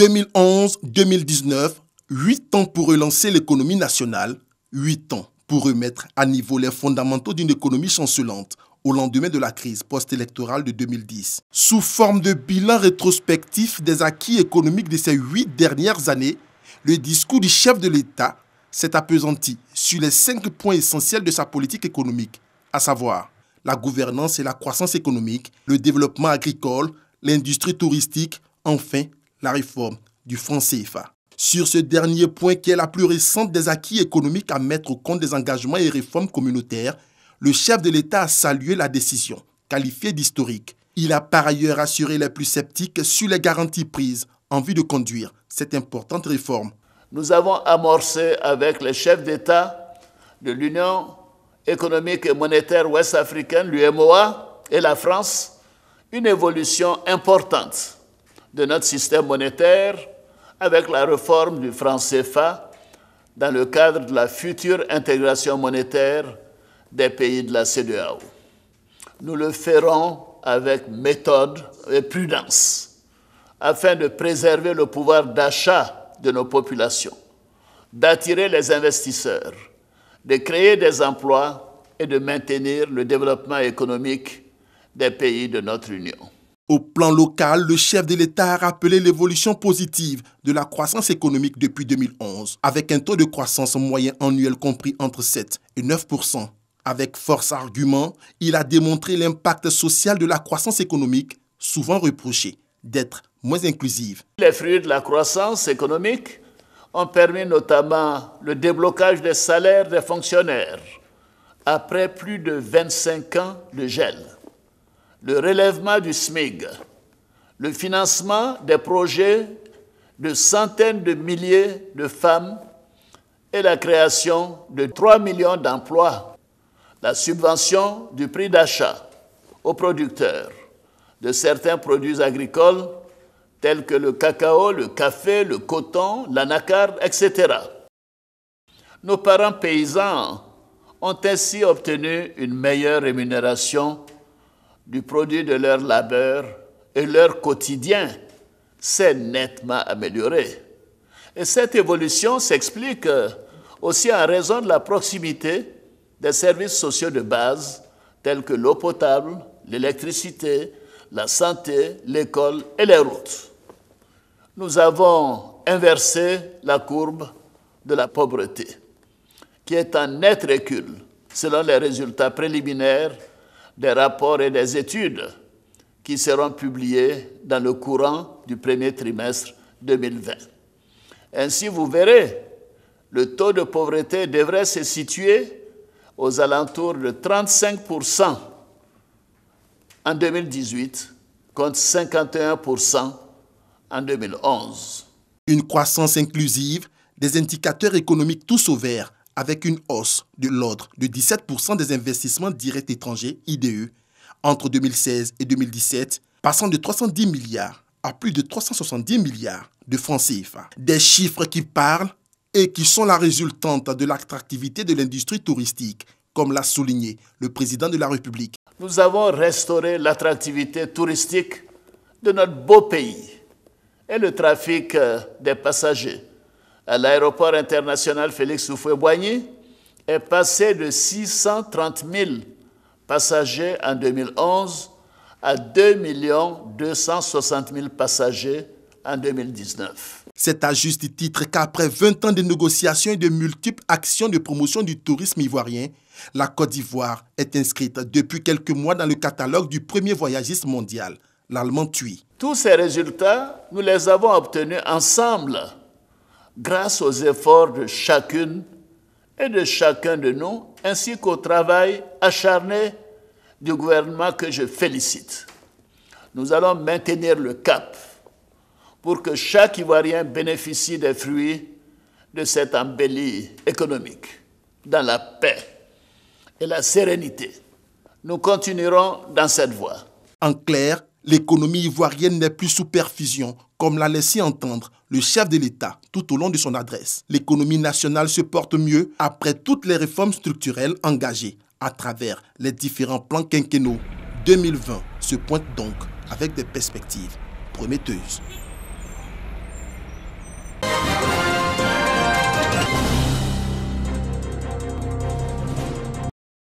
2011-2019, 8 ans pour relancer l'économie nationale, 8 ans pour remettre à niveau les fondamentaux d'une économie chancelante au lendemain de la crise post-électorale de 2010. Sous forme de bilan rétrospectif des acquis économiques de ces 8 dernières années, le discours du chef de l'État s'est appesanti sur les 5 points essentiels de sa politique économique, à savoir la gouvernance et la croissance économique, le développement agricole, l'industrie touristique, enfin la réforme du franc CFA. Sur ce dernier point qui est la plus récente des acquis économiques à mettre au compte des engagements et réformes communautaires, le chef de l'État a salué la décision, qualifiée d'historique. Il a par ailleurs assuré les plus sceptiques sur les garanties prises en vue de conduire cette importante réforme. Nous avons amorcé avec les chefs d'État de l'Union économique et monétaire ouest-africaine, l'UEMOA, et la France, une évolution importante de notre système monétaire avec la réforme du franc CFA dans le cadre de la future intégration monétaire des pays de la CEDEAO. Nous le ferons avec méthode et prudence afin de préserver le pouvoir d'achat de nos populations, d'attirer les investisseurs, de créer des emplois et de maintenir le développement économique des pays de notre Union. Au plan local, le chef de l'État a rappelé l'évolution positive de la croissance économique depuis 2011, avec un taux de croissance moyen annuel compris entre 7 et 9%. Avec force argument, il a démontré l'impact social de la croissance économique, souvent reproché d'être moins inclusive. Les fruits de la croissance économique ont permis notamment le déblocage des salaires des fonctionnaires après plus de 25 ans de gel, le relèvement du SMIC, le financement des projets de centaines de milliers de femmes et la création de 3 millions d'emplois, la subvention du prix d'achat aux producteurs de certains produits agricoles tels que le cacao, le café, le coton, l'anacarde, etc. Nos parents paysans ont ainsi obtenu une meilleure rémunération du produit de leur labeur et leur quotidien s'est nettement amélioré. Et cette évolution s'explique aussi en raison de la proximité des services sociaux de base tels que l'eau potable, l'électricité, la santé, l'école et les routes. Nous avons inversé la courbe de la pauvreté, qui est en net recul selon les résultats préliminaires des rapports et des études qui seront publiés dans le courant du premier trimestre 2020. Ainsi, vous verrez, le taux de pauvreté devrait se situer aux alentours de 35% en 2018 contre 51% en 2011. Une croissance inclusive, des indicateurs économiques tous au vert, avec une hausse de l'ordre de 17% des investissements directs étrangers, IDE, entre 2016 et 2017, passant de 310 milliards à plus de 370 milliards de francs CFA. Des chiffres qui parlent et qui sont la résultante de l'attractivité de l'industrie touristique, comme l'a souligné le président de la République. Nous avons restauré l'attractivité touristique de notre beau pays et le trafic des passagers à l'aéroport international Félix Houphouët-Boigny est passé de 630 000 passagers en 2011 à 2 260 000 passagers en 2019. C'est à juste titre qu'après 20 ans de négociations et de multiples actions de promotion du tourisme ivoirien, la Côte d'Ivoire est inscrite depuis quelques mois dans le catalogue du premier voyagiste mondial, l'Allemand TUI. Tous ces résultats, nous les avons obtenus ensemble, grâce aux efforts de chacune et de chacun de nous, ainsi qu'au travail acharné du gouvernement que je félicite. Nous allons maintenir le cap pour que chaque Ivoirien bénéficie des fruits de cette embellie économique, dans la paix et la sérénité. Nous continuerons dans cette voie. En clair, l'économie ivoirienne n'est plus sous perfusion, comme l'a laissé entendre le chef de l'État tout au long de son adresse. L'économie nationale se porte mieux après toutes les réformes structurelles engagées à travers les différents plans quinquennaux. 2020 se pointe donc avec des perspectives prometteuses.